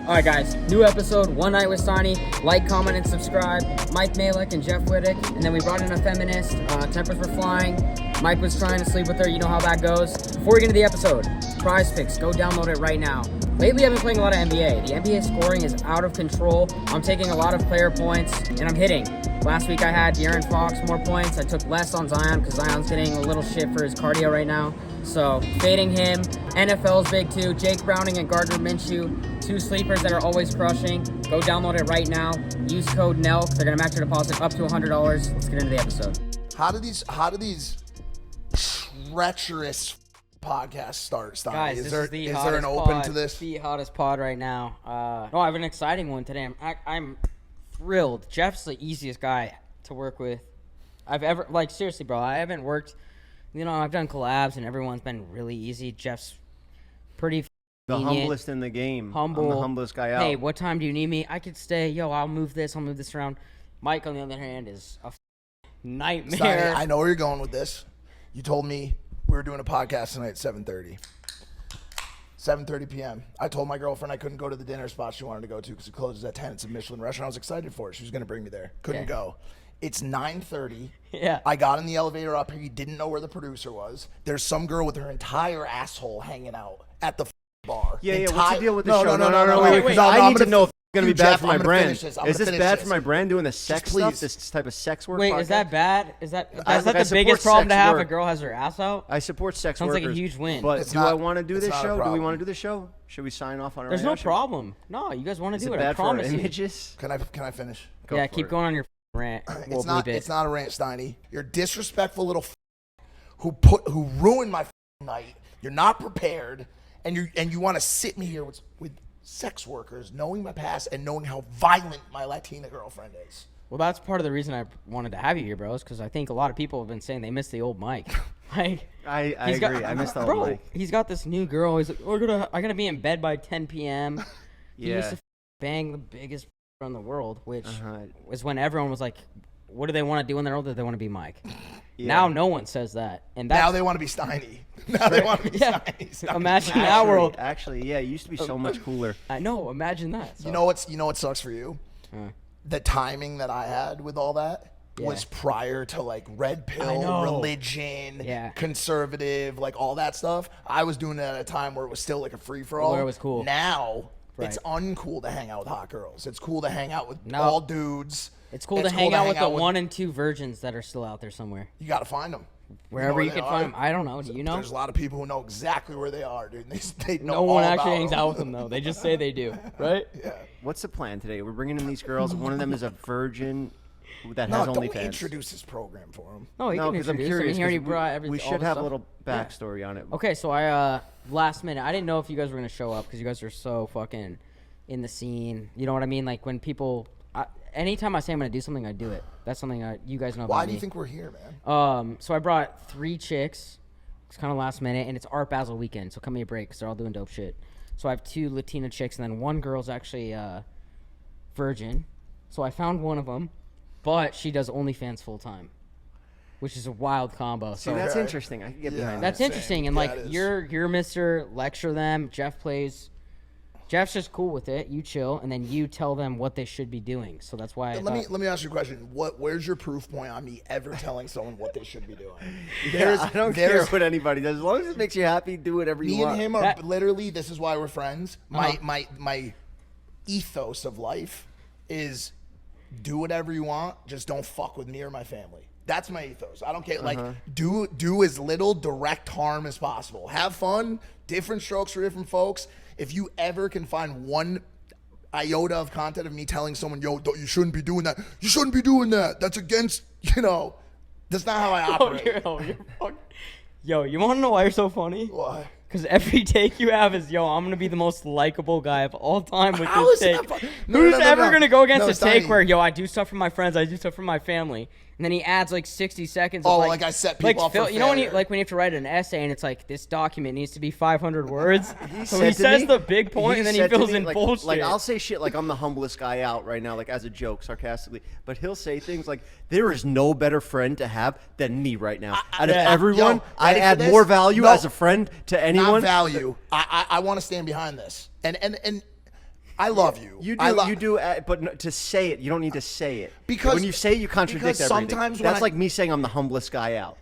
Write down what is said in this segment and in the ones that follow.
All right, guys, new episode, One Night with Steiny. Like, comment, and subscribe. Mike Majlak and Jeff Wittek. And then we brought in a feminist. Tempers were flying. Mike was trying to sleep with her. You know how that goes. Before we get into the episode, Prize Picks. Go download it right now. Lately, I've been playing a lot of NBA. The NBA scoring is out of control. I'm taking a lot of player points, and I'm hitting. Last week, I had De'Aaron Fox more points. I took less on Zion because Zion's getting a little shit for his cardio right now. So, fading him. NFL's big too. Jake Browning and Gardner Minshew. Two sleepers that are always crushing. Go download it right now. Use code NELK. They're going to match your deposit up to $100. Let's get into the episode. How do these treacherous podcasts start? Guys, is this there an open to this? The hottest pod right now. I have an exciting one today. I'm thrilled. Jeff's the easiest guy to work with I've ever, seriously, bro. I haven't worked, I've done collabs and everyone's been really easy. Jeff's pretty the humblest in the game. Humble. I'm the humblest guy out. Hey, what time do you need me? I could stay. I'll move this around. Mike, on the other hand, is a nightmare. Steiny, I know where you're going with this. You told me we were doing a podcast tonight at 7:30. 7:30 p.m. I told my girlfriend I couldn't go to the dinner spot she wanted to go to because it closes at 10. It's a Michelin restaurant. I was excited for it. She was going to bring me there. Couldn't go. It's 9:30. Yeah. I got in the elevator up here. You didn't know where the producer was. There's some girl with her entire asshole hanging out at the bar. Yeah. What's the deal with the show? No. Wait. I need to know if it's going to be bad for my brand. Is this bad for my brand doing the sex stuff? This type of sex work? Wait, podcast? Is that bad? Is that I the biggest problem to have? work. A girl has her ass out? I support sex Sounds workers. like a huge win. But I want to do this show? Do we want to do this show? Should we sign off on it? There's no problem. No, you guys want to do it. I promise you. Images? Can I finish? Yeah, keep going on your rant. It's not a rant, Steiny. You're a disrespectful little who ruined my night. You're not prepared, and you want to sit me here with sex workers, knowing my past and knowing how violent my Latina girlfriend is. Well, that's part of the reason I wanted to have you here, bros, because I think a lot of people have been saying they miss the old Mike. I agree. I miss the old Mike. He's got this new girl. He's like, I gotta be in bed by 10 p.m. He used to bang the biggest in the world, which was when everyone was like, what do they want to do when they're older? They want to be Mike. Yeah. Now no one says that. And now they want to be Steiny. Now they want to be Steiny. Imagine that world. Actually, it used to be so much cooler. I know. Imagine that. So. You know what sucks for you? The timing that I had with all that was prior to red pill, religion, conservative, all that stuff. I was doing it at a time where it was still a free for all. Where it was cool. Now it's uncool to hang out with hot girls. It's cool to hang out with all dudes. It's cool to hang out with the 1 and 2 virgins that are still out there somewhere. You got to find them. Wherever you can find them. I don't know. Do you know? There's a lot of people who know exactly where they are, dude. They know no one actually hangs out with them, though. They just say they do, right? Yeah. What's the plan today? We're bringing in these girls. One of them is a virgin that has OnlyFans. Don't introduce this program for him. No, because I'm curious. We should have a little backstory on it. Okay, so I last minute, I didn't know if you guys were gonna show up because you guys are so fucking in the scene. You know what I mean? Like when people. Anytime I say I'm going to do something, I do it. That's something you guys know about me. Why do you think we're here, man? So I brought 3 chicks. It's kind of last minute, and it's Art Basel weekend, so cut me a break because they're all doing dope shit. So I have 2 Latina chicks, and then one girl's actually virgin. So I found one of them, but she does OnlyFans full-time, which is a wild combo. See, that's interesting. I can get behind that. That's interesting, and you're Mr. Lecture them. Jeff plays... Jeff's just cool with it. You chill, and then you tell them what they should be doing. So that's why. Let me ask you a question. Where's your proof point on me ever telling someone what they should be doing? I don't care what anybody does. As long as it makes you happy, do whatever you want. Me and him are literally. This is why we're friends. My ethos of life is do whatever you want. Just don't fuck with me or my family. That's my ethos. I don't care. Do as little direct harm as possible. Have fun. Different strokes for different folks. If you ever can find one iota of content of me telling someone, yo, you shouldn't be doing that. You shouldn't be doing that. That's against, that's not how I operate. Yo, you want to know why you're so funny? Why? Because every take you have is, I'm going to be the most likable guy of all time with this take. Who's ever going to go against a take where, I do stuff for my friends, I do stuff for my family. And then he adds 60 seconds. I set people up for you know when you have to write an essay and it's this document needs to be 500 words. He says the big point and then he fills in bullshit. I'll say shit I'm the humblest guy out right now, as a joke, sarcastically. But he'll say things like, there is no better friend to have than me right now. Out of everyone, I add more value as a friend to anyone. Not value. I want to stand behind this. And I love you. You do, but to say it, you don't need to say it. Because when you say it, you contradict everything. Sometimes that's like me saying I'm the humblest guy out.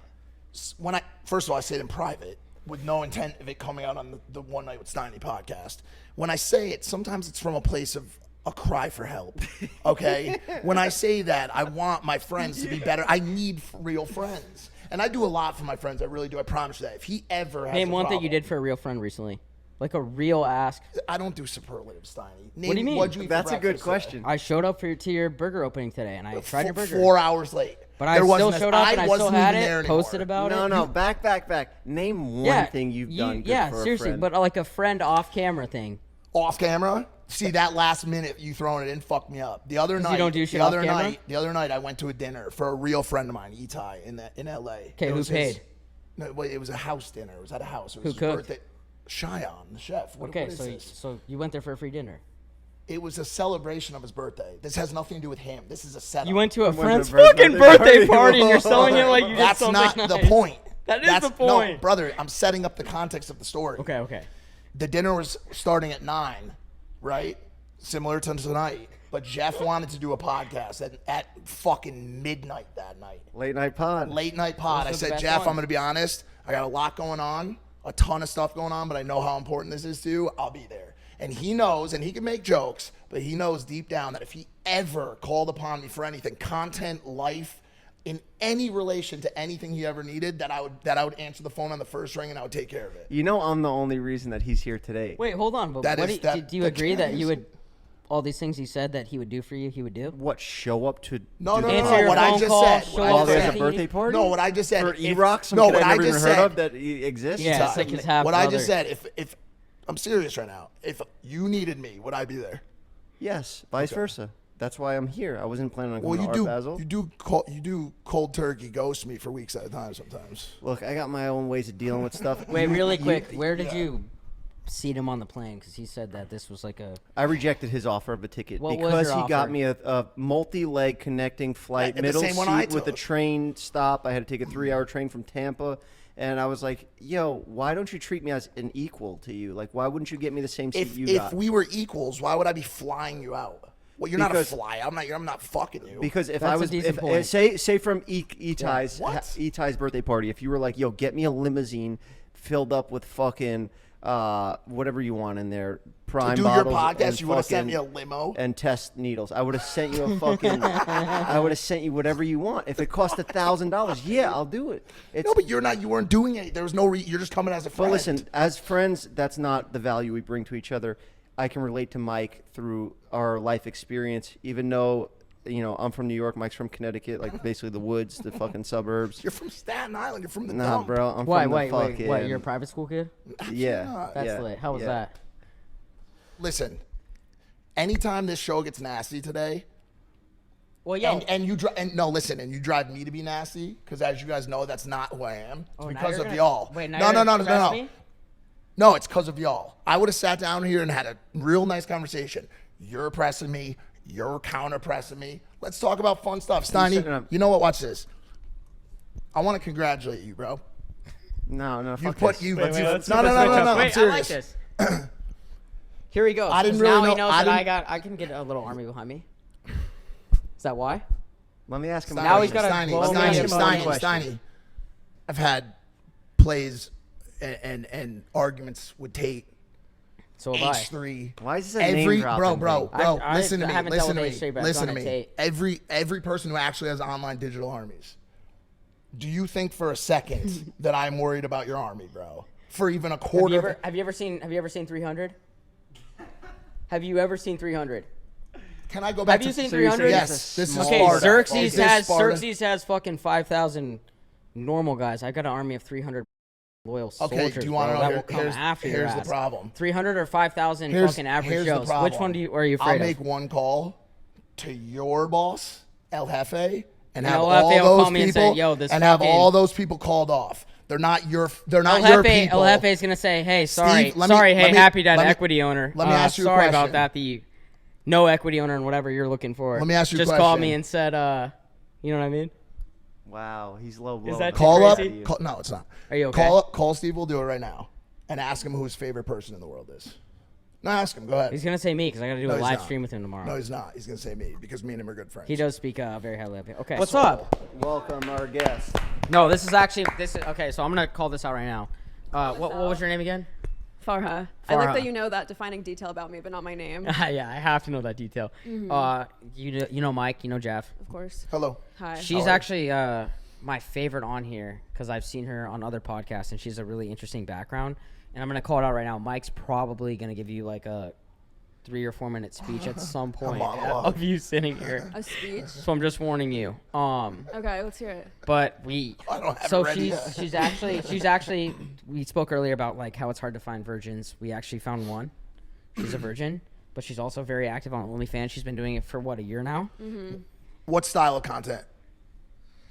First of all, I say it in private with no intent of it coming out on the One Night with Steiny podcast. When I say it, sometimes it's from a place of a cry for help. Okay? When I say that, I want my friends to be better. I need real friends. And I do a lot for my friends. I really do. I promise you that. If he ever has Name one thing you did for a real friend recently. Like a real ask. I don't do superlatives, Steiny. What do you mean? That's a good question. I showed up to your burger opening today, and I tried your burger. 4 hours late. But I still showed up, and I still had it, posted about it. No, back. Name one thing you've done good for seriously, a friend. but like a friend off-camera thing. Off camera? See, that last minute you throwing it in fucked me up. The other night, you don't do shit off camera? The other night I went to a dinner for a real friend of mine, Itai, in L.A. Okay, who paid? It was a house dinner. It was at a house. It was who his cooked? birthday. Cheyenne, the chef. What is this? So you went there for a free dinner. It was a celebration of his birthday. This has nothing to do with him. This is a setup. You went to a friend's fucking birthday party, and you're selling it like you did something That's not the point. That is the point. No, brother, I'm setting up the context of the story. Okay. The dinner was starting at 9, right? Similar to tonight. But Jeff wanted to do a podcast at fucking midnight that night. Late night pod. I said, Jeff, I'm going to be honest. I got a lot going on, a ton of stuff going on, but I know how important this is to you. I'll be there. And he knows, and he can make jokes, but he knows deep down that if he ever called upon me for anything, content, life, in any relation to anything he ever needed, that I would answer the phone on the first ring and I would take care of it. You know, I'm the only reason that he's here today. Wait, hold on. But do you agree that you would, all these things he said that he would do for you, he would do? What, show up to No. Answer your What I phone just call, said. show while up there's at a birthday party? No, what I just said. For E-Rock, some no, kid what I've I never even just heard said. of that exists? Yeah, it's like his half What I brother. just said, if I'm serious right now, if you needed me, would I be there? Yes, vice versa. That's why I'm here. I wasn't planning on Well, coming to Art Basel. you do cold turkey ghost me for weeks at a time sometimes. Look, I got my own ways of dealing with stuff. Wait, really quick. Where did you seat him on the plane? Because he said that this was like a... I rejected his offer of a ticket What was because your he got offer? me a multi-leg connecting flight, Yeah, the middle same one I seat with a took. train stop. I had to take a 3-hour train from Tampa. And I was like, yo, why don't you treat me as an equal to you? Like, why wouldn't you get me the same seat you got? If we were equals, why would I be flying you out? Well, you're not a Because- fly. I'm not fucking you. Because if That's I a was, decent if, point. say from Etai's What? Etai's birthday party, if you were like, yo, get me a limousine filled up with fucking whatever you want in there, prime to do your bottles podcast, and you would have sent me a fucking- limo. and test needles. I would have sent you a fucking. I would have sent you whatever you want. If it cost $1,000, yeah, I'll do it. It's, No, but you're not. You weren't doing it. There was no. You're just coming as a but friend. listen, as friends, that's not the value we bring to each other. I can relate to Mike through our life experience, even though, you know, I'm from New York, Mike's from Connecticut, like basically the woods, the fucking suburbs. You're from Staten Island. You're from the Nah, dump. bro, I'm Why, from the wait, fucking. what, you're a private school kid? Yeah, That's yeah, lit. How was yeah. that? Listen, anytime this show gets nasty today, Well, yo. and you drive me to be nasty because as you guys know, that's not who I am. Oh, now because you're of gonna- y'all. Wait, now no, you're no, no, gonna no, press no. me? No, it's because of y'all. I would have sat down here and had a real nice conversation. You're pressing me. You're counter pressing me. Let's talk about fun stuff. setting Steiny, up- you know what? Watch this. I want to congratulate you, bro. No, You fuck put this. you. Wait, but you let's no, no, no, no, no. I'm Wait, I like serious. this. Here he goes. I didn't 'cause really now he know- knows I that didn't- I can get a little army behind me. Is that why? Let me ask him. Now he's a got a question. blow Let me me ask up him on a question. Steiny. I've had plays and arguments with Tate. So have I. H3. Why is this a name dropping bro, thing? I listen to me. haven't Listen dealt to with me. H3, but I've Listen to gone to me. Tate. Every person who actually has online digital armies. Do you think for a second that I'm worried about your army, bro? For even a quarter. Have you ever seen 300? Have you ever seen 300? Can I go back Have you to seen So you're 300? saying Yes, it's a this is small- Okay, Sparta. Xerxes This Sparta. has fucking 5,000 normal guys. I got an army of 300 loyal soldiers. Okay, do you want bro, to that know? will come after your Here's the ass. problem. 300 or 5,000 Here's fucking average the Joes. problem. Which one are you I'll afraid make of? one call to your boss, El Jefe, and have El all Jefe will those call me and people say, "Yo, this and have fucking- all those people called off. They're not your El people. Jefe is gonna say, "Hey, sorry, Steve, let me- hey, let me- happy dad, let me- equity owner. let me ask you a sorry about question. that. The no equity owner and whatever you're looking for. Let me ask you a Just called question. me and said, you know what I mean? Wow, he's low blow. that too Call up. crazy? No, it's not. Are you okay? Call Steve. We'll do it right now, and ask him who his favorite person in the world is. No, ask him. Go ahead. He's gonna say me because I gotta do No, a he's live not. stream with him tomorrow. No, he's not. He's gonna say me because me and him are good friends. He does speak very highly of me. Okay. What's up? Welcome our guest. No, this is okay. So I'm gonna call this out right now. What was your name again? Farha. I like Farha. that you know that defining detail about me, but not my name. Yeah, I have to know that detail. You know Mike. You know Jeff. Of course. Hello. Hi. She's actually my favorite on here because I've seen her on other podcasts and she's a really interesting background. And I'm gonna call it out right now. Mike's probably gonna give you like a 3 or 4 minute speech at some point of you sitting here. A speech? So I'm just warning you. Okay, let's hear it. But I don't have so it ready she's yet. she's actually we spoke earlier about like how it's hard to find virgins. We actually found one. She's a virgin, but she's also very active on OnlyFans. She's been doing it for what, a year now? Mm-hmm. What style of content?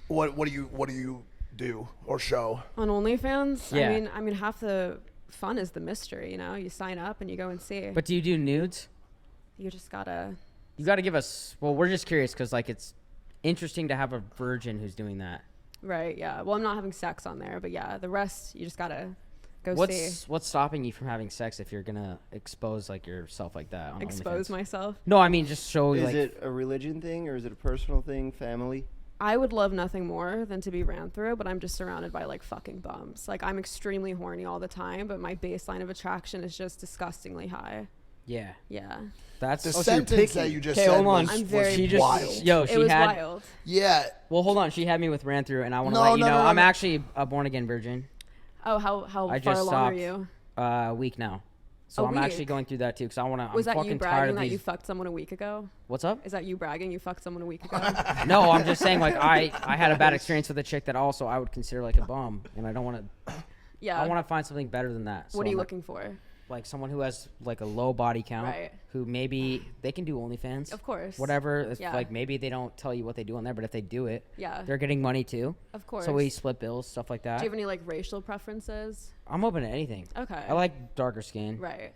What do you do or show? On OnlyFans? Yeah. I mean, half the fun is the mystery, you know? You sign up and you go and see. But do you do nudes? You just gotta... You got to give us. Well, we're just curious because like it's interesting to have a virgin who's doing that. Right, yeah. Well, I'm not having sex on there, but yeah, the rest, you just gotta go see. What's stopping you from having sex if you're gonna expose like yourself like that on Expose OnlyFans? myself? No, I mean just show Is like. it a religion thing or is it a personal thing, family? I would love nothing more than to be ran through, but I'm just surrounded by like fucking bums. Like I'm extremely horny all the time, but my baseline of attraction is just disgustingly high. Yeah, Yeah. that's. The so you're sentence picky. that you just Okay, said hold on. was, I'm very was she just wild. yo It she was had. wild. Yeah. Well, hold on. She had me with ran through, and I want to No, let you no, know no, I'm no. actually a born again virgin. Oh, how I far just along stopped. are you? A week now, so A I'm actually week? going through that too because I want to. Was I'm that fucking you tired bragging of that these. you fucked someone a week ago? What's up? Is that you bragging you fucked someone a week ago? No, I'm just saying like I had a bad experience with a chick that also I would consider like a bum, and I don't want to. Yeah. I want to find something better than that. So What are you I'm looking for? like someone who has like a low body count, Right. who maybe they can do OnlyFans, Of course. whatever. It's Yeah. like maybe they don't tell you what they do on there, but if they do it, Yeah. they're getting money too. Of course. So we split bills, stuff like that. Do you have any like racial preferences? I'm open to anything. Okay. I like darker skin. Right.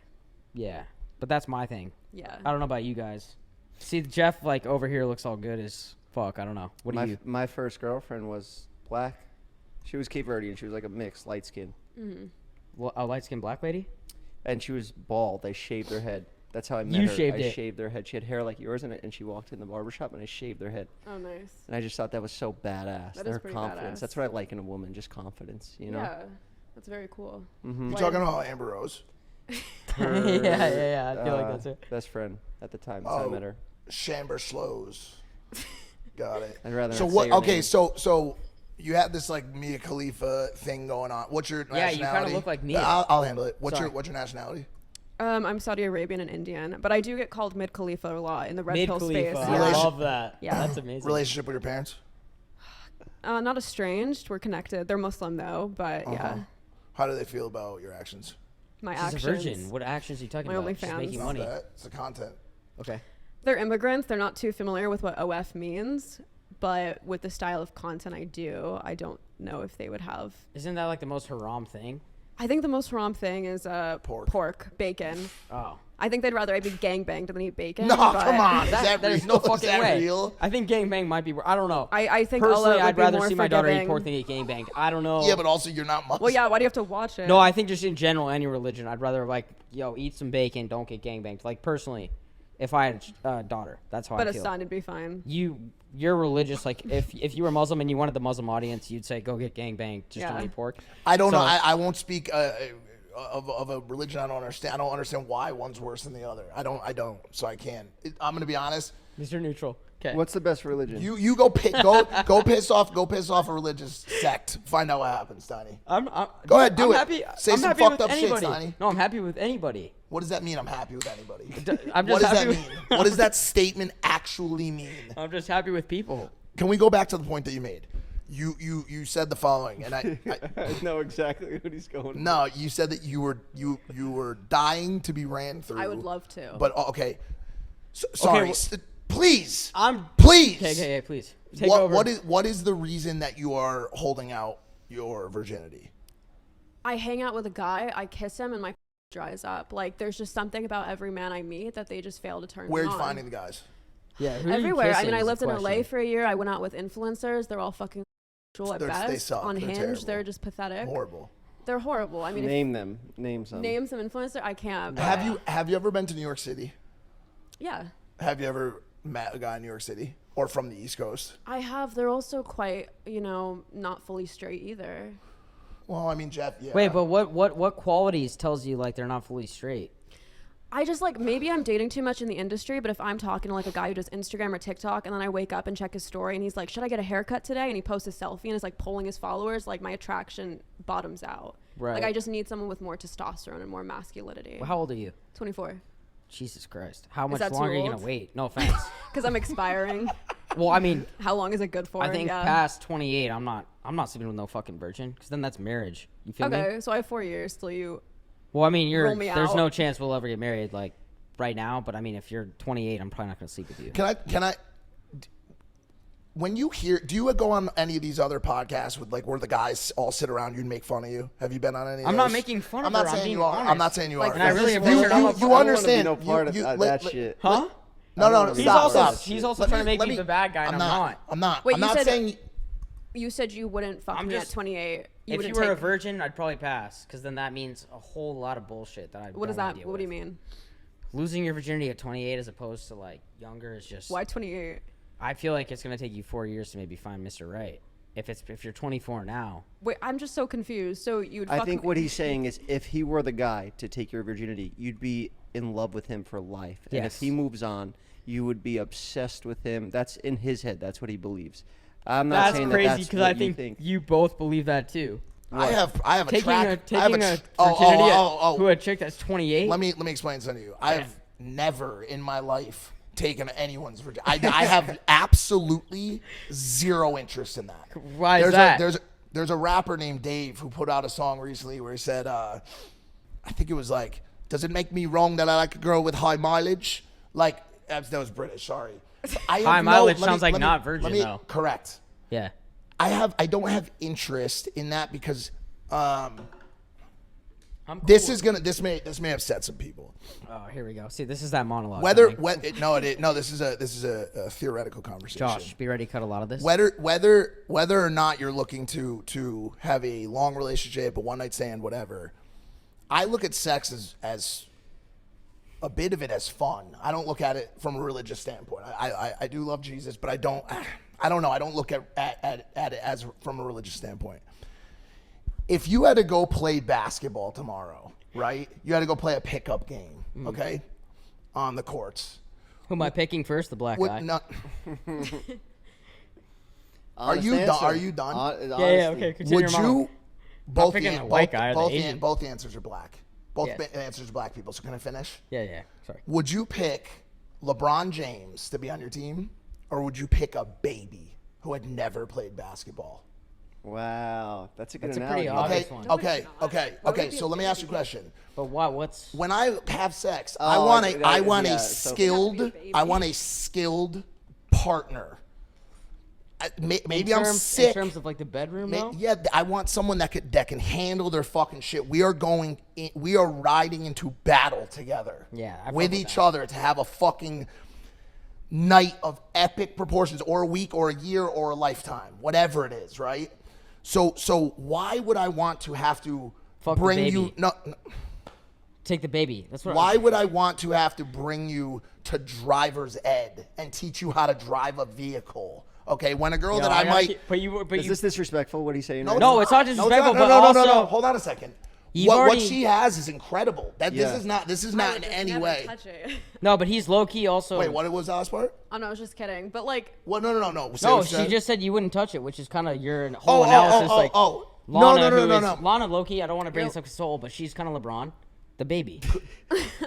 Yeah, but that's my thing. Yeah. I don't know about you guys. See, Jeff like over here looks all good as fuck. I don't know. What do you? My first girlfriend was black. She was Cape Verdean. She was like a mixed light skin. Well, a light skinned black lady? And she was bald. They shaved her head. That's how I met You her. shaved I it. shaved their head. She had hair like yours in it, and she walked in the barbershop, and I shaved their head. Oh, nice. And I just thought that was so badass. That is Her pretty confidence. badass. That's what I like in a woman, just confidence, you know? Yeah. That's very cool. You talking about Amber Rose? yeah. I feel like that's it. Best friend at the time. That's how I met her. Chamber Slows. Got it. I'd rather So not what? say her Okay, name. so you had this like Mia Khalifa thing going on. What's your Yeah, you nationality? kinda look like Mia. I'll handle it. What's Sorry. your nationality? I'm Saudi Arabian and Indian, but I do get called Mid Khalifa a lot in the red pill space. I Yeah. Relation- love that. Yeah. That's amazing. Relationship with your parents? Not estranged. We're connected. They're Muslim though, but yeah, How do they feel about your actions? my She's actions. a virgin. What actions are you talking My about? She's OnlyFans. making Not money. that. It's the content. Okay. They're immigrants. They're not too familiar with what OF means, but with the style of content I do, I don't know if they would have. Isn't that like the most haram thing? I think the most haram thing is pork, bacon. Oh. I think they'd rather I be gangbanged than eat bacon. No, but come on. Is that There's real? no Is fucking that way. real? I think gangbang might be. I don't know. I think Personally, Allah would I'd be rather more see my daughter eat forgiving. pork than get gangbanged. I don't know. Yeah, but also you're not Muslim. Well, yeah. Why do you have to watch it? No, I think just in general, any religion, I'd rather like, eat some bacon, don't get gangbanged. Like personally, if I had a daughter, that's how but I a feel. son would be fine. You're religious. Like if you were Muslim and you wanted the Muslim audience, you'd say go get gangbanged, just don't Yeah. eat pork. I don't So- know. I won't speak of a religion I don't understand. I don't understand why one's worse than the other. I don't. So I can't. I'm gonna be honest. Mr. Neutral. Okay. What's the best religion? You go piss off a religious sect. Find out what happens, Steiny. Go ahead, do I'm it. Happy, Say I'm some happy fucked with up shit, anybody. Steiny. No, I'm happy with anybody. What does that mean? I'm happy with anybody. I'm What just does happy that with, mean? What does that statement actually mean? I'm just happy with people. Can we go back to the point that you made? You said the following, and I I know exactly what he's going. no, you said that you were dying to be ran through. I would love to. But okay, sorry. Please. Please. Please. Okay, please. Take over. What is the reason that you are holding out your virginity? I hang out with a guy, I kiss him, and my dries up. Like, there's just something about every man I meet that they just fail to turn Where are me you on. finding the guys? Yeah, who are you Everywhere. I kissing mean, I is the lived in LA question. for a year. I went out with influencers. They're all fucking at They best. suck. On They're Hinge, terrible. they're just pathetic. Horrible. They're horrible. I mean, Name them. Name some. name some influencer. I can't. but- Have you ever been to New York City? Yeah, Have you ever met a guy in New York City or from the East Coast? I have. They're also quite, not fully straight either. Well, I mean, Jeff. Yeah. Wait, but what qualities tells you like they're not fully straight? I just like, maybe I'm dating too much in the industry, but if I'm talking to like a guy who does Instagram or TikTok and then I wake up and check his story and he's like, should I get a haircut today? And he posts a selfie and is like polling his followers, like my attraction bottoms out. Right. Like I just need someone with more testosterone and more masculinity. Well, how old are you? 24. Jesus Christ. How much that too longer are you old? going to wait? No offense. Because I'm expiring. Well, I mean, How long is it good for? I think Yeah. past 28, I'm not sleeping with no fucking virgin, because then that's marriage. You feel me? Okay, so I have 4 years till you. Well, I mean, Roll me there's out. no chance we'll ever get married, like, right now. But, I mean, if you're 28, I'm probably not going to sleep with you. Can I? When you hear, do you go on any of these other podcasts with like where the guys all sit around you and make fun of you? Have you been on any? Of I'm those? not making fun of I'm not her, I'm saying being you are. I'm honest. not saying you Like, are. And I really This is appreciate real. it. I'm a- I You don't wanna be understand? no part you, of that shit. Huh? No. He's Stop. also, Stop. he's also Let trying to make let me the bad guy, and I'm not. I'm not. Wait, I'm you not said- saying. You said you wouldn't fuck I'm me just- at 28. If wouldn't you were a take- virgin, I'd probably pass, because then that means a whole lot of bullshit that I What does don't that? wanna deal What do you with. mean? Losing your virginity at 28 as opposed to, like, younger is just... Why 28? I feel like it's going to take you 4 years to maybe find Mr. Right. If you're 24 now. Wait, I'm just so confused. So you'd. I fuck think me- what he's saying is if he were the guy to take your virginity, you'd be in love with him for life. And Yes. if he moves on, you would be obsessed with him. That's in his head. That's what he believes. I'm not That's saying crazy, that that's because what I you think you both believe that, too. I have a Taking track. a I have virginity to a chick that's 28? Let me explain something to you. I have never in my life taken anyone's virginity. I have absolutely zero interest in that. Why is that? There's a rapper named Dave who put out a song recently where he said, I think it was like, does it make me wrong that I like a girl with high mileage? Like, that was British, sorry. High mileage sounds like not virgin, though. Correct. Yeah. I don't have interest in that because I'm cool. this may upset some people. Oh, here we go. See, this is that monologue. Whether coming. this is a theoretical conversation. Josh, be ready to cut a lot of this. Whether or not you're looking to have a long relationship, a one night stand, whatever, I look at sex as a bit of it as fun. I don't look at it from a religious standpoint. I do love Jesus, but I don't know. I don't look at it as from a religious standpoint. If you had to go play basketball tomorrow, right? You had to go play a pickup game, okay, on the courts. Who am I picking first? The black guy. Are you done? Are you done? Yeah, okay. Continue Would your monologue. you? Both picking the, the white both, guy or the both, Asian. both the answers are black. Both Yeah. answers are black people. So can I finish? Yeah. Sorry. Would you pick LeBron James to be on your team, or would you pick a baby who had never played basketball? Wow, that's a good That's a analogy. pretty obvious one. Okay. So let me ask you a question. But what's... When I have sex, Oh, I want like, a so- skilled partner. Maybe I'm in sick. terms of like the bedroom, though? Yeah, I want someone that can handle their fucking shit. We are riding into battle together. Yeah, I fuck with with each that. other to have a fucking night of epic proportions, or a week, or a year, or a lifetime, whatever it is, right? So why would I want to have to Fuck the bring baby. you? No. Take the baby. That's what. Why would I want to have to bring you to driver's ed and teach you how to drive a vehicle? Okay, when a girl that I might. Is this disrespectful? What he's saying? No, right No, now? it's not disrespectful, but no. also- Hold on a second. You've What already- she has is incredible. Yeah. This is not in any way. Touch it. No, but he's low key also. Wait, what was the last part? Oh no, I was just kidding. But like, What? No. Say No, what you she said. just said you wouldn't touch it, which is kind of your whole analysis. Lana, No. Lana Loki. I don't want to bring this up to Soul, but she's kind of LeBron, the baby.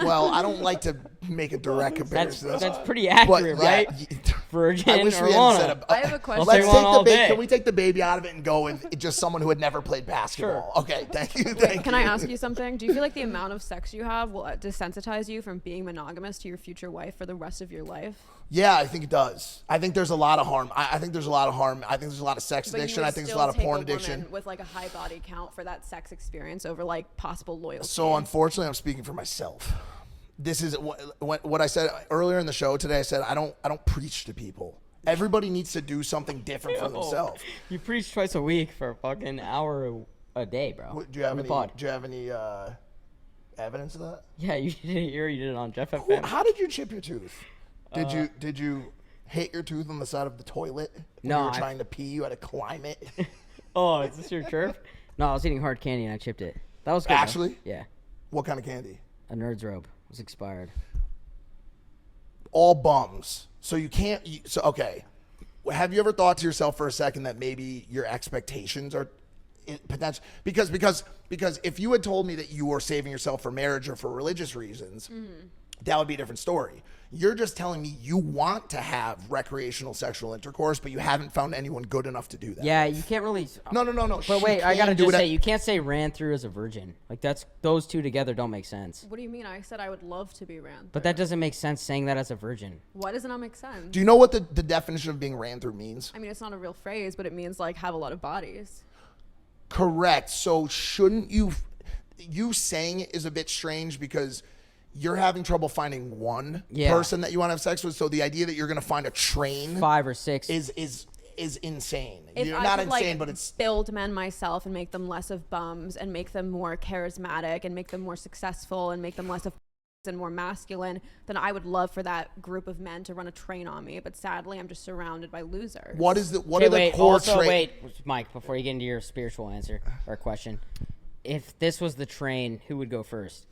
Well, I don't like to make a direct comparison. That's pretty But, accurate, yeah, right? Virgin I wish or we hadn't Lana. said I have a question. Let's I'll take take one all the baby. day. Can we take the baby out of it and go with just someone who had never played basketball? Sure. Okay, thank you. Thank can you. I ask you something? Do you feel like the amount of sex you have will desensitize you from being monogamous to your future wife for the rest of your life? Yeah, I think it does. I think there's a lot of harm. I think there's a lot of harm. I think there's a lot of sex But you addiction. would I think there's a still lot of take porn a addiction. woman with like a high body count for that sex experience over like possible loyalty. So unfortunately, I'm speaking for myself. This is what I said earlier in the show today. I said I don't preach to people. Everybody needs to do something different for themselves. You preach twice a week for a fucking hour a day, bro. Do you have on the any? pod. Do you have any evidence of that? Yeah, you did it on Jeff FM. How did you chip your tooth? Did you hit your tooth on the side of the toilet when No, you were trying to pee? You had to climb it. Oh, is this your chirp? No, I was eating hard candy and I chipped it. That was good. though. Actually? Yeah. What kind of candy? A Nerd's robe. It was expired. All bums. So you can't. So okay. Have you ever thought to yourself for a second that maybe your expectations are potential? Because if you had told me that you were saving yourself for marriage or for religious reasons, that would be a different story. You're just telling me you want to have recreational sexual intercourse, but you haven't found anyone good enough to do that. Yeah, you can't really. No. But wait, I gotta just say, you can't say ran through as a virgin. Like those two together don't make sense. What do you mean? I said I would love to be ran. But that doesn't make sense saying that as a virgin. Why does it not make sense? Do you know what the definition of being ran through means? I mean, it's not a real phrase, but it means like have a lot of bodies. Correct. So shouldn't you saying it is a bit strange because you're having trouble finding one person that you want to have sex with. So the idea that you're going to find a train 5 or 6 is insane. If You're I not could, insane, like, but it's build men myself and make them less of bums and make them more charismatic and make them more successful and make them less of and more masculine, then I would love for that group of men to run a train on me. But sadly, I'm just surrounded by losers. what are the core traits? Wait, Mike, before you get into your spiritual answer or question, if this was the train, who would go first?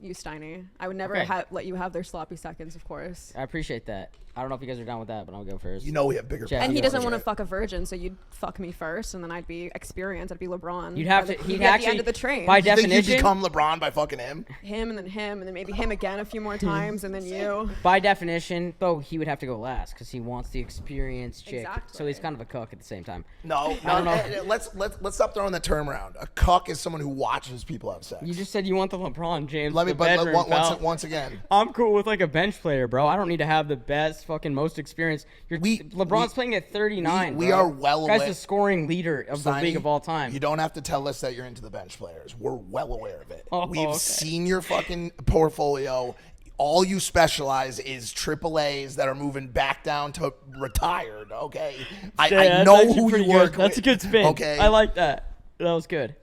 You, Steiny. I would never Okay. let you have their sloppy seconds, of course. I appreciate that. I don't know if you guys are down with that, but I'll go first. You know we have bigger. Jeff, And he Yeah, doesn't okay. want to fuck a virgin, so you'd fuck me first, and then I'd be experienced. I'd be LeBron. You'd have By to. the- He'd be at actually. the end of the train. By You think definition. you become LeBron by fucking him? him, and then maybe him again a few more times, and then you. By definition, though, he would have to go last because he wants the experienced chick. Exactly. So he's kind of a cook at the same time. No. don't know. Let's stop throwing the term around. A cuck is someone who watches people have sex. You just said you want the LeBron James. Let me, the but bedroom, pal. once again. I'm cool with like a bench player, bro. I don't need to have the best, fucking most experience. LeBron's playing at 39. we bro. are well Guy's aware- the scoring leader of the Steiny, league of all time. You don't have to tell us that you're into the bench players. We're well aware of it. Oh, We've okay. seen your fucking portfolio. All you specialize is AAAs that are moving back down to retired. Okay, I that's know actually who pretty you good. work That's with. a good spin. Okay, I like that. That was good.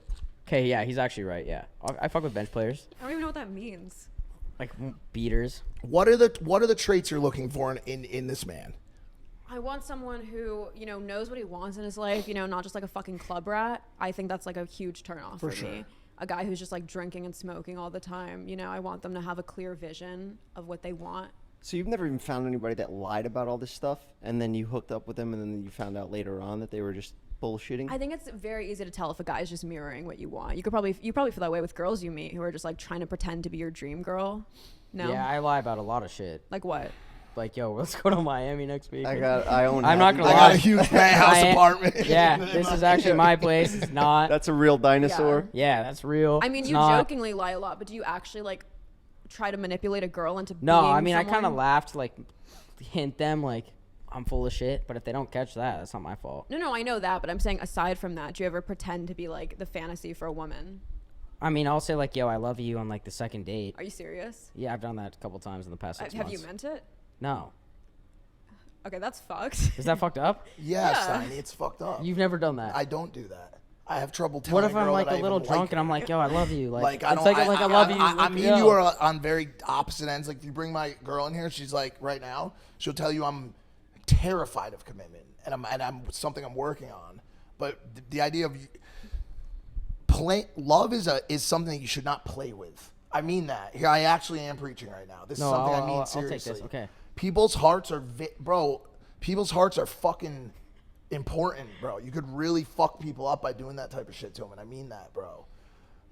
Okay, yeah, he's actually right. Yeah, I fuck with bench players, I don't even know what that means. like beaters. What are the traits you're looking for in this man? I want someone who, knows what he wants in his life, not just like a fucking club rat. I think that's like a huge turnoff for me. A guy who's just like drinking and smoking all the time. I want them to have a clear vision of what they want. So you've never even found anybody that lied about all this stuff, and then you hooked up with them, and then you found out later on that they were just bullshitting? I think it's very easy to tell if a guy's just mirroring what you want. You probably feel that way with girls you meet who are just like trying to pretend to be your dream girl. No? Yeah, I lie about a lot of shit. Like what? Like, yo, let's go to Miami next week. I own. I'm not gonna I lie. got a huge penthouse apartment. Yeah, this is actually my place. It's not. That's a real dinosaur. Yeah, that's real. I mean, It's you not. jokingly lie a lot, but do you actually like try to manipulate a girl into No, being I mean, I kind of someone? laughed, like, hint them, like, I'm full of shit. But if they don't catch that, that's not my fault. No, I know that, but I'm saying aside from that, do you ever pretend to be like the fantasy for a woman? I mean, I'll say, like, yo, I love you on, like, the second date. Are you serious? Yeah, I've done that a couple times in the past 6 Have months. you meant it? No. Okay, that's fucked. Is that fucked up? Yeah, Yeah. Steiny, it's fucked up. You've never done that. I don't do that. I have trouble telling What a if I'm, girl like, that a I little even drunk like and I'm her. like, yo, I love you. Like, I it's don't. like, I love you. I like, mean, yo. you are on very opposite ends. Like, if you bring my girl in here, she's like, right now, she'll tell you I'm terrified of commitment, and I'm something I'm working on. But the idea of love is something that you should not play with. I mean that. Here, I actually am preaching right now. This is No, something I I'll mean take seriously. this, okay. People's hearts are, people's hearts are fucking important, bro. You could really fuck people up by doing that type of shit to them, and I mean that, bro.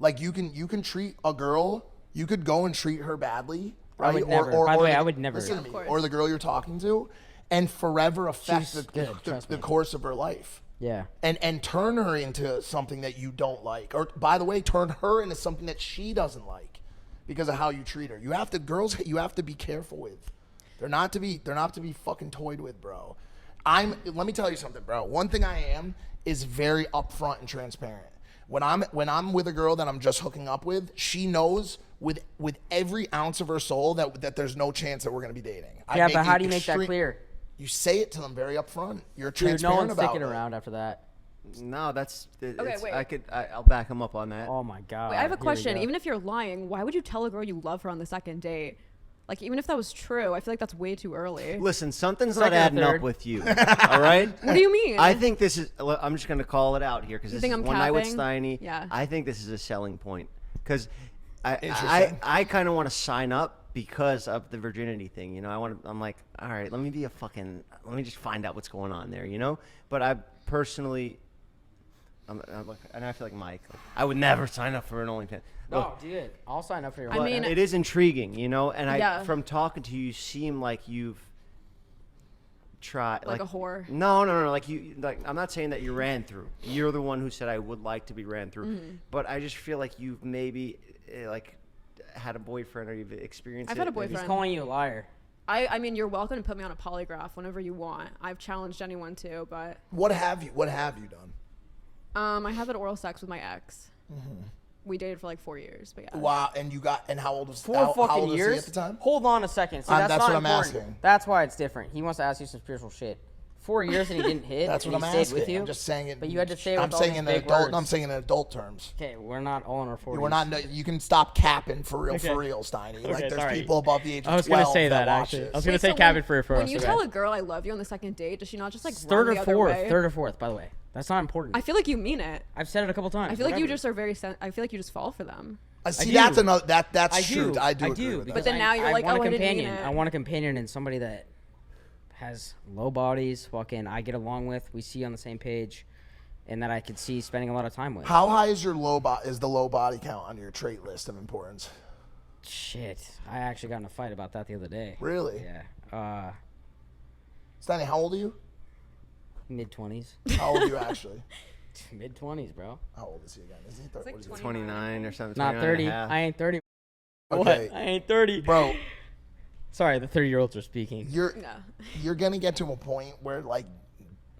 Like, you can treat a girl, you could go and treat her badly, right? I would never. By the way, I would never. Listen Yeah, to of me. course. Or the girl you're talking to, and forever affect She's good, trust the me. course of her life. Yeah. And turn her into something that you don't like. Or, by the way, turn her into something that she doesn't like because of how you treat her. You have to be careful with. They're not to be fucking toyed with, bro. Let me tell you something, bro. One thing I am is very upfront and transparent. When I'm with a girl that I'm just hooking up with, she knows with every ounce of her soul that there's no chance that we're gonna be dating. I Yeah, make but how it do you make that extreme- clear? You say it to them very upfront. You're Dude, transparent no one's about sticking it. around after that. No, wait. I'll back him up on that. Oh my god. Wait, I have a Here we question. go. Even if you're lying, why would you tell a girl you love her on the second date? Like, even if that was true, I feel like that's way too early. Listen, something's Second not or adding up third. with you. All right? What do you mean? I think this is. I'm just going to call it out here because You this think is I'm one night with capping? Steiny. Yeah. I think this is a selling point because Interesting. I kind of want to sign up because of the virginity thing. You know, I'm like, all right, let me just find out what's going on there. You know, but I personally. And I feel like Mike. I would never sign up for an OnlyFans. No, Look, dude. I'll sign up for your. I mean, it is intriguing, you know. And Yeah. from talking to you, you seem like you've tried. Like a whore. No. Like I'm not saying that you ran through. You're the one who said I would like to be ran through. Mm-hmm. But I just feel like you've maybe like had a boyfriend or you've experienced. I've had a maybe. boyfriend. He's calling you a liar. I mean, you're welcome to put me on a polygraph whenever you want. I've challenged anyone to, but What have you done? I have had oral sex with my ex. We dated for like 4 years, but yeah. Wow, and how old was 4 how fucking old was he years at the time? Hold on a second. See, That's not what I'm important. asking. That's why it's different. He wants to ask you some spiritual shit. 4 years and he didn't hit. That's and what I'm he stayed asking. with you. I'm just saying it. But you had to say it I'm with all saying these in big adult. words. I'm saying in adult terms. Okay, we're not all in our 40s. We're not. You can stop capping for real, Okay. Steiny. Okay, Like there's sorry. people above the age of 12 I was gonna say that watch actually. this. I was gonna Wait, say so cabin for when you so tell bad. a girl I love you on the second date, does she not just like Third run or the other fourth? way? Third or fourth, by the way. That's not important. I feel like you mean it. I've said it a couple times. I feel like you whatever. just are very. I feel like you just fall for them. See, do. that's another. That's I true. do. I do I agree do. with that. Because But then now you're like, want oh, a I didn't mean companion. it. I want a companion and somebody that has low bodies, fucking I get along with, we see on the same page, and that I could see spending a lot of time with. How high is the low body count on your trait list of importance? Shit. I actually got in a fight about that the other day. Really? Yeah. Steiny, how old are you? Mid-20s. How old are you actually? Mid-20s, bro. How old is he again? Is he like what is he? 29 or something. Not 29 and a 30. half. I ain't 30. Okay. What? I ain't 30. Bro, Sorry, the 30-year-olds are speaking. Yeah. you're gonna get to a point where like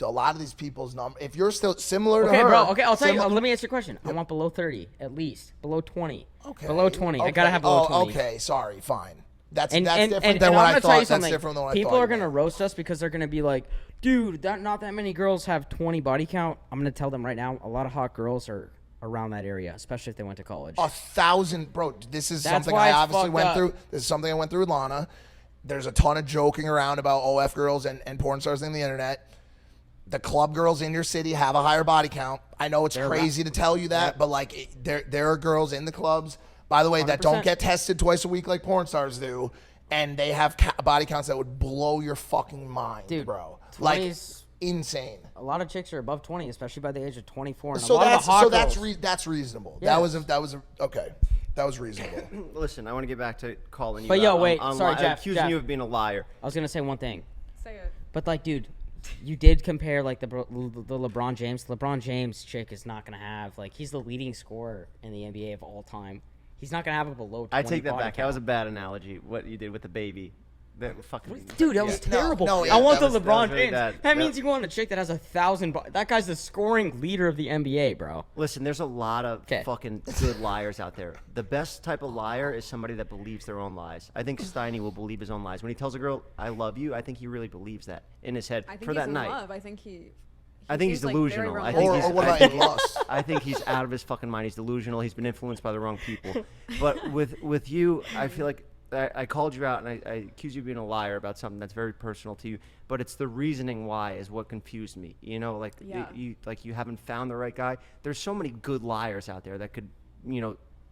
a lot of these people's number. If you're still similar to Okay, her, bro. Okay, I'll tell you. similar- Let me answer your question. I want below 30, at least. Below 20. Okay. Below 20. I Okay. gotta have below 20. Okay, sorry, fine. That's And different than I'm what gonna I tell you thought. That's something. different than what I thought. People are you gonna meant. roast us because they're gonna be like, dude, not that many girls have 20 body count. I'm gonna tell them right now, a lot of hot girls are around that area, especially if they went to college. 1,000, bro. This is That's something why I it's obviously fucked went up. through. This is something I went through with Lana. There's a ton of joking around about OF girls and porn stars on the internet. The club girls in your city have a higher body count. I know it's crazy to tell you that, but like there are girls in the clubs, by the way, that don't 100%. get tested twice a week like porn stars do, and they have body counts that would blow your fucking mind, Dude, bro. Like 20s insane. A lot of chicks are above 20, especially by the age of 24. And So a lot that's of the hot that's girls, reasonable. Yeah. Okay. That was reasonable. Listen, I want to get back to calling you. But yo, out wait, on sorry, Jeff, accusing Jeff. you of being a liar. I was gonna say one thing, Say it. but like, dude, you did compare like the LeBron James. LeBron James chick is not gonna have like he's the leading scorer in the NBA of all time. He's not gonna have a below 20 I take that body back. That was a bad analogy. What you did with the baby. That fucking. Dude, that was Yeah. terrible. No, yeah, I want that the was- that was LeBron really James. bad. That Yeah. means you want a chick that has 1,000. That guy's the scoring leader of the NBA, bro. Listen, there's a lot of 'Kay. fucking good liars out there. The best type of liar is somebody that believes their own lies. I think Steiny will believe his own lies. When he tells a girl, I love you, I think he really believes that in his head I think for he's that in night. love. I think he I think he's seems, like, very delusional. I romantic. think Or he's, what I about think- in lust? I think he's out of his fucking mind. He's delusional. He's been influenced by the wrong people. But with you, I feel like I called you out and I accused you of being a liar about something that's very personal to you. But it's the reasoning why is what confused me. You know, like Yeah. you haven't found the right guy. There's so many good liars out there that could,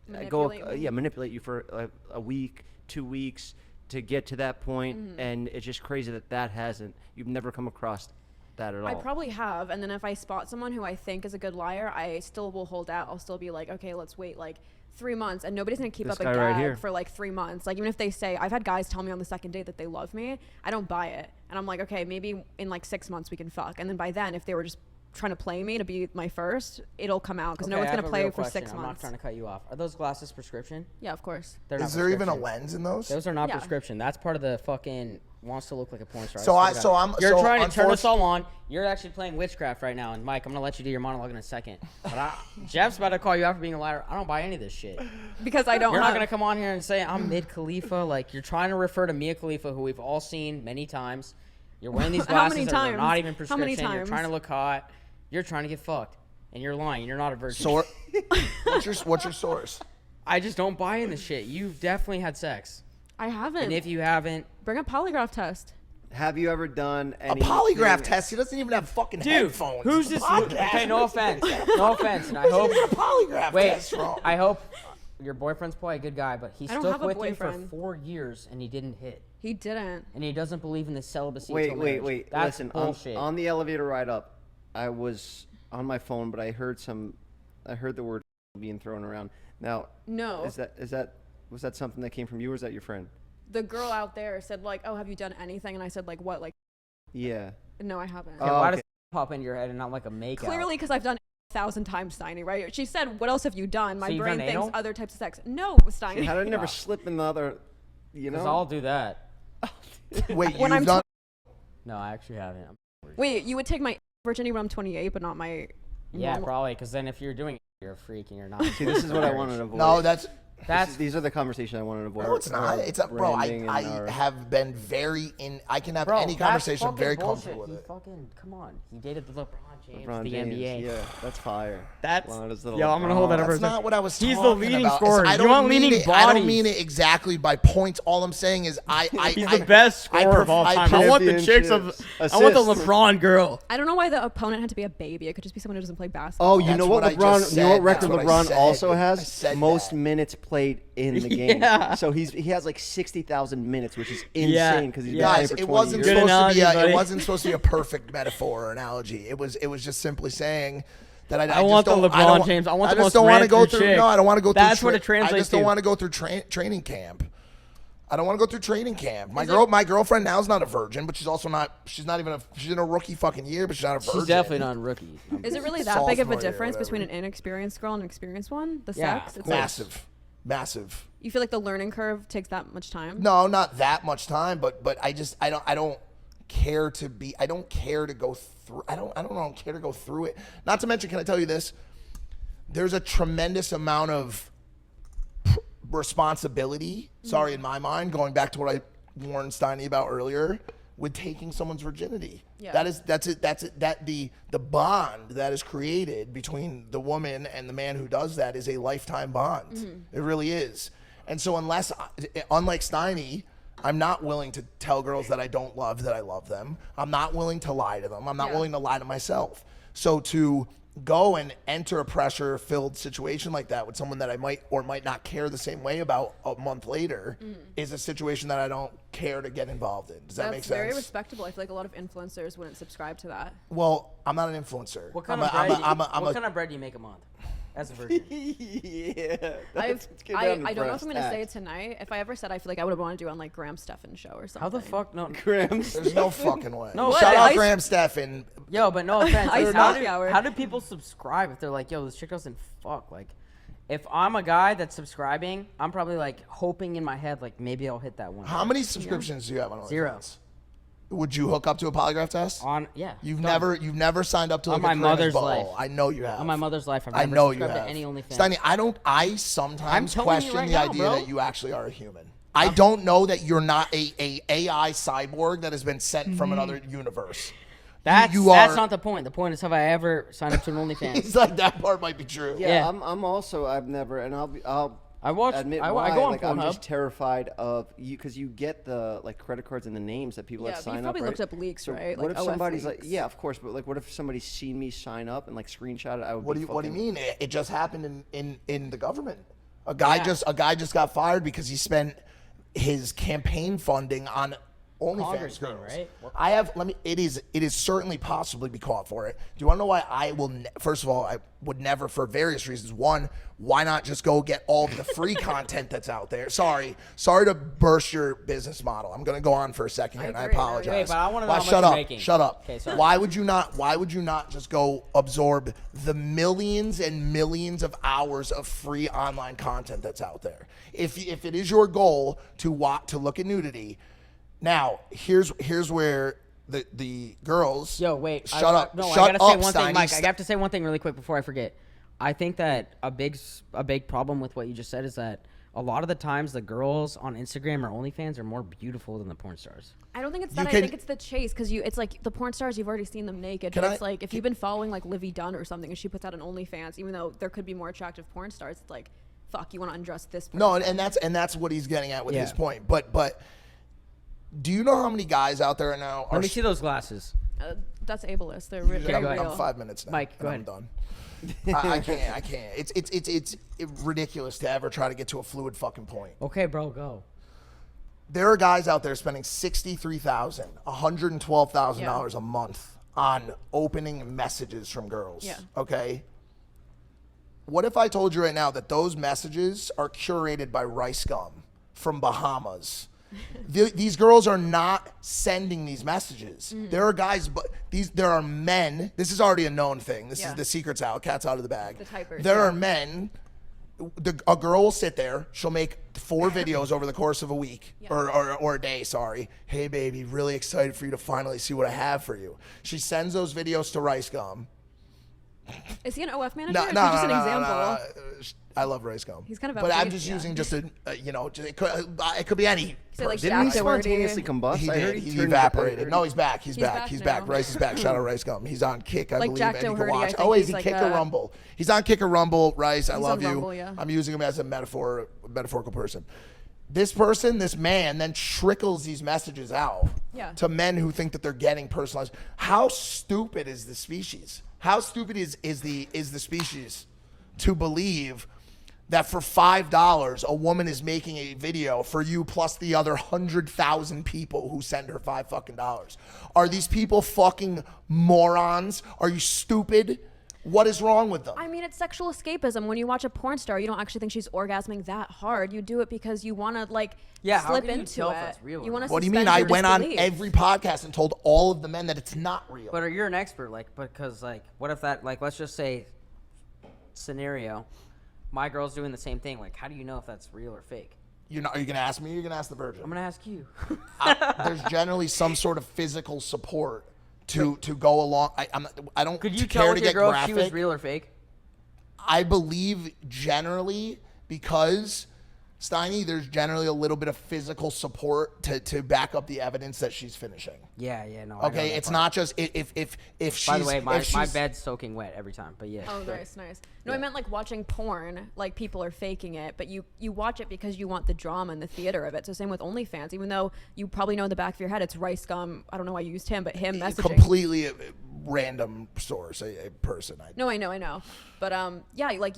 Manipulate me. manipulate you for a week, 2 weeks to get to that point. Mm-hmm. And it's just crazy that hasn't. You've never come across that at all. I probably have, and then if I spot someone who I think is a good liar, I still will hold out. I'll still be like, okay, let's wait like 3 months, and nobody's gonna keep This up a guy right gag here. for like 3 months. Like even if they say, I've had guys tell me on the second date that they love me, I don't buy it, and I'm like, okay, maybe in like 6 months we can fuck, and then by then, if they were just trying to play me to be my first, it'll come out because no one's I have gonna a play real for question. 6 I'm not months. trying to cut you off. Are those glasses prescription? Yeah, of course. They're not Is there even a prescription. lens in those? Those are not Yeah. prescription. That's part of the fucking wants to look like a porn star. So swear I- to so God. I'm- You're so trying to turn us unfortunate- all on. You're actually playing witchcraft right now. And Mike, I'm gonna let you do your monologue in a second. But Jeff's about to call you out for being a liar. I don't buy any of this shit. Because I don't. You're not have- gonna come on here and say I'm Mid Khalifa. Like you're trying to refer to Mia Khalifa, who we've all seen many times. You're wearing these How glasses many that are times? not even How prescription. many You're times? trying to look hot. you're trying to get fucked, and you're lying. And you're not a virgin. What's your source? I just don't buy in the shit. You've definitely had sex, I haven't. and if you haven't, Bring a polygraph test. Have you ever done A any polygraph test. He doesn't even have fucking headphones. who's this? Okay, no offense, no offense, and I hope. A polygraph test from? I hope your boyfriend's probably a good guy, but he I don't stuck have a with you for boyfriend. 4 years and he didn't hit, He didn't. and he doesn't believe in the celibacy. Wait, till wait, marriage. wait. That's Listen, bullshit. on the elevator ride up, I was on my phone, but I heard the word being thrown around. Now, No. was that something that came from you, or is that your friend? The girl out there said like, "Oh, have you done anything?" And I said like, "What?" Like, Yeah. no, I haven't. Okay, why okay. does pop into your head and not like a makeout? Clearly, because I've done 1,000 times, Steiny, right? She said, "What else have you done?" My So you've brain done thinks anal? other types of sex. No, Steiny. How did I never slip in the other? You know. Because I'll do that. Wait, When you've I'm done. No, I actually haven't. Wait, you would take my virginity when I'm 28, but not my. Yeah, normal- probably. Because then if you're doing it, you're a freak and you're not. See, this is what I wanted to avoid. No, that's. These are the conversations I wanted to avoid. No, it's not. It's a, bro. I have been very in. I can have Bro, any that's conversation fucking very bullshit. comfortable with He it. fucking, come on. He dated the LeBron James, LeBron the James. NBA. Yeah, that's fire. That's Lana's little yo. I'm gonna hold that LeBron. over. That's not what I was He's the talking leading about. scorer. I You don't want mean leading it, I don't bodies. mean it exactly by points. All I'm saying is He's the best scorer of all time. I want the chicks of. I want the Assists. LeBron girl. I don't know why the opponent had to be a baby. It could just be someone who doesn't play basketball. Oh, you That's know what what I just LeBron? You know what said. record That's what I LeBron said. also I has? said Most that. minutes played in the game. Yeah. So he has like 60,000 minutes, which is Yeah. insane because he's been Yeah. playing Guys, for it 20 wasn't years. Good supposed to be. analogy, buddy. It wasn't supposed to be a perfect metaphor or analogy. It was just simply saying that I I want just the don't- LeBron James. I want the just most don't want to go rancid through. chick. No, I don't want to go through. That's what it I translates just don't to. want to go through training camp. I don't want to go through training camp. Is it- My girlfriend now is not a virgin, but she's also not. She's not even. She's in a rookie fucking year, but she's not a virgin. She's definitely not a rookie. Is it really that big of a Sophomore year, difference between an whatever. inexperienced girl and an experienced one? The Yeah, sex? of It's like, Massive. you feel like the learning curve takes that much time? No, not that much time, but I don't care to be. I don't care to go through. I don't care to go through it. Not to mention, can I tell you this? There's a tremendous amount of responsibility. Sorry, in my mind, going back to what I warned Steiny about earlier, with taking someone's virginity. Yeah. That's it. That the bond that is created between the woman and the man who does that is a lifetime bond. It really is. And so unlike Steiny, I'm not willing to tell girls that I don't love that I love them. I'm not willing to lie to them. I'm not Yeah. willing to lie to myself. So to go and enter a pressure-filled situation like that with someone that I might or might not care the same way about a month later is a situation that I don't care to get involved in. Does that make That's sense? very respectable. I feel like a lot of influencers wouldn't subscribe to that. Well, I'm not an influencer. What kind I'm of bread? a What kind of bread do you make a month? As a virgin. Yeah. I let's get down to don't know if brass I'm going to say it tacks. tonight. If I ever said I feel like I would want to do on like Graham Stephan show or something. How the fuck? No. Grams. There's no fucking way. No, Shout what? out Ice- Graham Stephan. Yo, but no offense. Ice like, how, coffee hour. how do people subscribe if they're like, yo, this chick doesn't fuck? Like, if I'm a guy that's subscribing, I'm probably like hoping in my head, like maybe I'll hit that one. How many subscriptions do you have on OnlyFans? 0. Would you hook up to a polygraph test? Yeah. You've done. never signed up to On like my a Corinne's mother's Bowl. life. I know you have. On my mother's life, I've I never know you subscribed have. to any OnlyFans. Steiny, I I'm sometimes telling you question right the now, idea bro. that you actually are a human. I don't know that you're not a AI cyborg that has been sent from another universe. That's you that's are- not the point. The point is, have I ever signed up to an OnlyFans? It's like that part might be true. Yeah, Yeah. I'm also I've never, and I'll I watch. admit I why. go on like, I'm Pornhub. just terrified of you because you get the like credit cards and the names that people Yeah, that but sign you've probably up. looked right? up leaks, So right? What Like if OF somebody's like, leaks. yeah, of course, but like, what if somebody's seen me sign up and like screenshot it? I would. What do be you fucking, mean? It just happened in the government. A guy just got fired because he spent his campaign funding on OnlyFans Congressman, girls. right? I have. It is certainly possible to be caught for it. Do you want to know why I will? First of all, I would never, for various reasons. One, why not just go get all of the free content that's out there? Sorry to burst your business model. I'm going to go on for a second here, and I agree. apologize. Wait, but I wanna know Why- how much shut you're up. making. Shut up. Okay, sorry. Why would you not just go absorb the millions and millions of hours of free online content that's out there? If it is your goal to look at nudity, now here's where the girls. Yo, wait. Shut up. No, Shut I gotta say up, one thing, Steiny. Mike. I have to say one thing really quick before I forget. I think that a big problem with what you just said is that a lot of the times the girls on Instagram or OnlyFans are more beautiful than the porn stars. I don't think it's that. I think it's the chase, because it's like the porn stars, you've already seen them naked. But it's like if you've been following like Livy Dunn or something, and she puts out an OnlyFans, even though there could be more attractive porn stars, it's like, fuck, you want to undress this person. No, and that's what he's getting at with his point. But do you know how many guys out there now? Let me see those glasses. That's ableist. They're very real. I'm 5 minutes now. Mike, go ahead. I'm done. I can't. It's ridiculous to ever try to get to a fluid fucking point. Okay, bro, go. There are guys out there spending $63,000, $112,000 a month on opening messages from girls. Yeah. Okay. What if I told you right now that those messages are curated by Rice Gum from Bahamas? These girls are not sending these messages. There are guys, but there are men. This is already a known thing. This is the secret's out, cat's out of the bag. The typers, there are men. A girl will sit there. She'll make 4 videos over the course of a week or a day. Sorry. Hey, baby, really excited for you to finally see what I have for you. She sends those videos to Rice Gum. Is he an OF manager? No, or is he just an example? No. I love Rice Gum. He's kind of but I'm outrageous, just using just a, it could be any. So like Didn't he Jack Doherty. spontaneously combust? He I heard did. He turned evaporated. No, he's back. He's back. back Back. now. Rice is back. Shout out Rice Gum. He's on Kick, I Like believe, Jack and you can Doherty, I watch. think Oh, is he's he like Kick or a- Rumble? He's on Kick or Rumble. Rice, I love on you. Rumble, yeah. I'm using him as a metaphorical person. This man, then trickles these messages out to men who think that they're getting personalized. How stupid is the species? How stupid is the species to believe that for $5 a woman is making a video for you plus the other 100,000 people who send her $5 fucking dollars? Are these people fucking morons? Are you stupid? What is wrong with them? I mean, it's sexual escapism. When you watch a porn star, you don't actually think she's orgasming that hard. You do it because you want to how slip can you into tell if it. that's real or You want to. What do you mean? I went on every podcast and told all of the men that it's not real. But you're an expert, because what if that, let's just say, scenario, my girl's doing the same thing. How do you know if that's real or fake? Are you gonna ask me? Or you're gonna ask the virgin? I'm gonna ask you. There's generally some sort of physical support to go along. I don't. Could you care tell to with your get girl graphic. if she was real or fake? I believe generally because Steiny, there's generally a little bit of physical support to back up the evidence that she's finishing. Yeah, no. Okay, it's not just if she's. By the way, my if she's- bed's soaking wet every time. But yeah. Oh, nice. No, I meant watching porn. People are faking it, but you watch it because you want the drama and the theater of it. So same with OnlyFans. Even though you probably know in the back of your head it's Rice Gum. I don't know why you used him, but him messaging. Completely a random source, a person. No, I know. But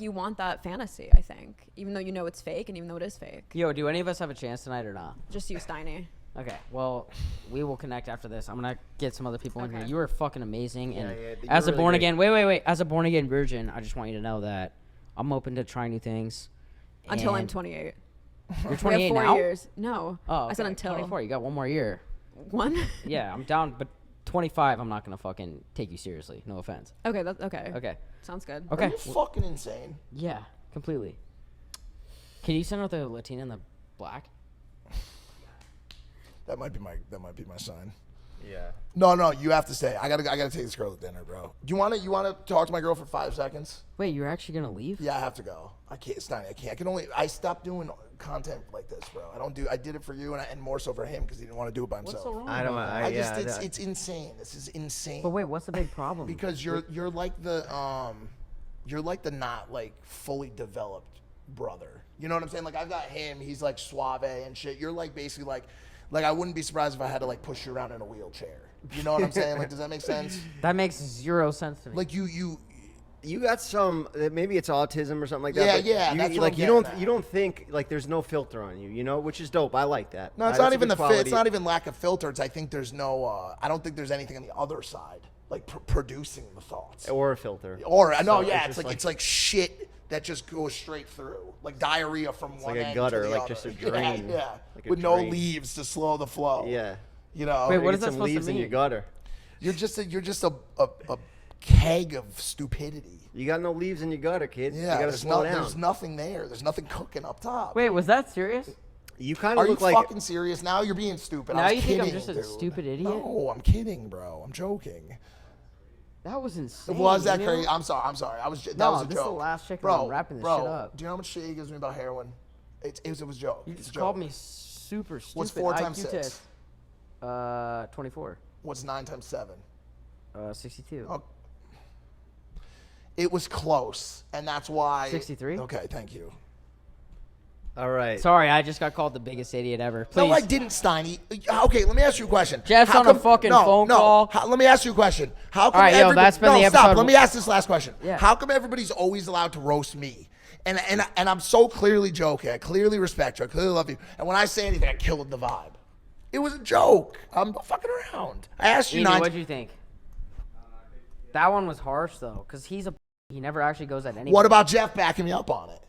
you want that fantasy, I think. Even though you know it's fake and even though it is fake. Yo, do any of us have a chance tonight or not? Just you, Steiny. Okay, well, we will connect after this. I'm gonna get some other people in here. Okay. You are fucking amazing, and you're as a really born great. again, wait, as a born again virgin, I just want you to know that I'm open to trying new things. Until I'm and- 28. You're We 28 have 4 now. years. No. Oh, I said okay, until. 24. You got one more year. One? Yeah, I'm down, but 25, I'm not gonna fucking take you seriously. No offense. Okay, that's okay. Okay. Sounds good. Are Okay. you fucking insane? Yeah, completely. Can you send out the Latina and the black? That might be my sign. Yeah. No, you have to stay. I gotta take this girl to dinner, bro. Do you wanna talk to my girl for 5 seconds? Wait, you're actually gonna leave? Yeah, I have to go. I can't. It's not. I can't. I stopped doing content like this, bro. I did it for you and more so for him because he didn't want to do it by himself. What's so wrong? I don't. about that? It's insane. This is insane. But wait, what's the big problem? Because you're like the not fully developed brother. You know what I'm saying? I've got him. He's suave and shit. You're basically I wouldn't be surprised if I had to push you around in a wheelchair. You know what I'm saying? Does that make sense? That makes zero sense to me. You got some. Maybe it's autism or something like that. Yeah, but yeah, You, that's what like I'm you getting don't. at. You don't think there's no filter on you. Which is dope. I like that. No, it's That's not a even good the fit. quality. It's not even lack of filter. It's I think there's no. I don't think there's anything on the other side producing the thoughts. Or a filter. Or no, So yeah, it's it's just like shit that just goes straight through, like diarrhea from one like a end gutter, to the like other. just a Yeah, drain. yeah, Like a with no drain. leaves to slow the flow. Yeah. You know, Wait, what Get is that some supposed to leaves in your mean? gutter. you're just a keg of stupidity. You got no leaves in your gutter, kid. Yeah, you gotta slow down. there's nothing there. There's nothing cooking up top. Wait, was that serious? You kind Are of you look like. fucking serious? Now you're being stupid. Now I was you think I'm kidding, just a dude. stupid idiot? No, I'm kidding, bro. I'm joking. That was insane. Was that you know? crazy? I'm sorry. That No, was a joke. this is the last chick bro, I'm wrapping this bro, shit up. do you know how much shit he gives me about heroin? It was a joke. You It's a just joke. called me super stupid. What's 4 times IQ 6? test. 24. What's 9 times 7? 62. Oh. It was close, and that's why. 63? Okay, thank you. All right. Sorry, I just got called the biggest idiot ever. Please. No, I didn't, Steiny. Okay, let me ask you a question. Jeff's How on a fucking phone call. Let me ask you a question. How come All right, yo, everybody? that's been no, the stop. episode. Let me ask this last question. Yeah. How come everybody's always allowed to roast me? And I'm so clearly joking. I clearly respect you. I clearly love you. And when I say anything, I kill the vibe. It was a joke. I'm not fucking around. I asked you What'd you think? That one was harsh though, cause he never actually goes at anyone. What about Jeff backing me up on it?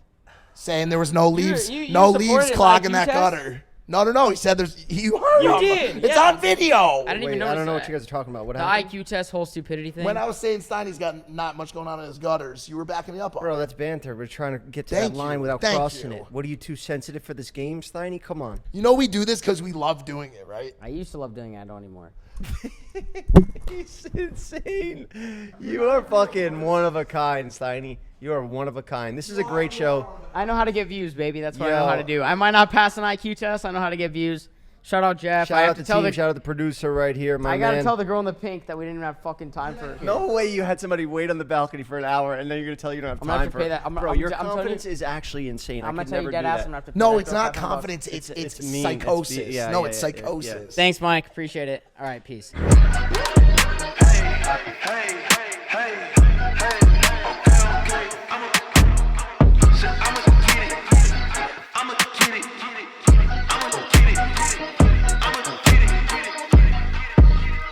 Saying there was no leaves, you no supported leaves his clogging IQ that test? gutter. No. He said there's. You heard You him. did, It's yeah. on video. I didn't Wait, even I notice don't know that. what you guys are talking about. What The happened? IQ test, whole stupidity thing. When I was saying Steiny's got not much going on in his gutters, you were backing me up on Bro, it. that's banter. We're trying to get to Thank that line you. without Thank crossing you. it. What are you too sensitive for this game, Steiny? Come on. You know we do this because we love doing it, right? I used to love doing it. I don't anymore. He's insane. You are fucking one of a kind, Steiny. You are one of a kind. This is a great show. I know how to get views, baby. That's what I know Yo. how to do. I might not pass an IQ test. I know how to get views. Shout out Jeff. I Shout have out to the tell team. Shout out the producer right here, my I gotta man. tell the girl in the pink that we didn't even have fucking time for. No way you had somebody wait on the balcony for an hour and then you're gonna tell you don't have I'm gonna time have to for pay it. that. Bro, I'm your telling you- confidence is actually insane. I'm I gonna could tell you never dead do ass. that. I'm gonna have to. pay No, that it's girl not $500. confidence. It's mean. It's psychosis. yeah, No, yeah, it's yeah, psychosis. yeah. Thanks, Mike. Appreciate it. All right, peace. Hey, hey.